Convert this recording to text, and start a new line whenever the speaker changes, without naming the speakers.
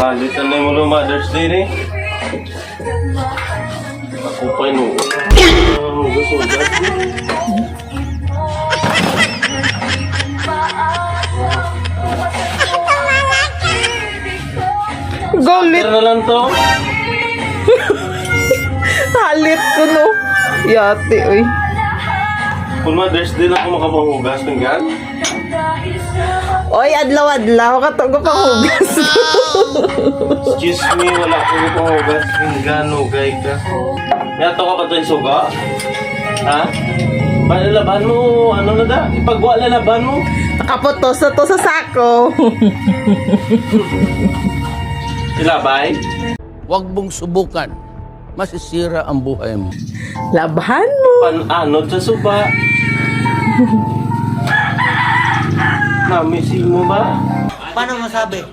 Halitan na mo ng Mother's Day eh. Ako pa yun. Hugas-hugas.
Galit.
Tira na lang to.
Halit ko no. Yate, oy.
Kung Mother's Day lang ako makapanghugas ng gan.
Oy, adlaw-adlaw ka to pang hugas.
Excuse me, wala akong panghugas ng gan. Hugay ka. Yato ka pa ito yung suga? Ha? Laban mo, ano na da? Ipagwa na laban mo.
Nakaputos na to sa sako.
Ilabay?
Huwag mong subukan. Masisira ang buhay mo.
Labahan mo.
Pananod sa suba. Namisin mo ba?
Paano masabi?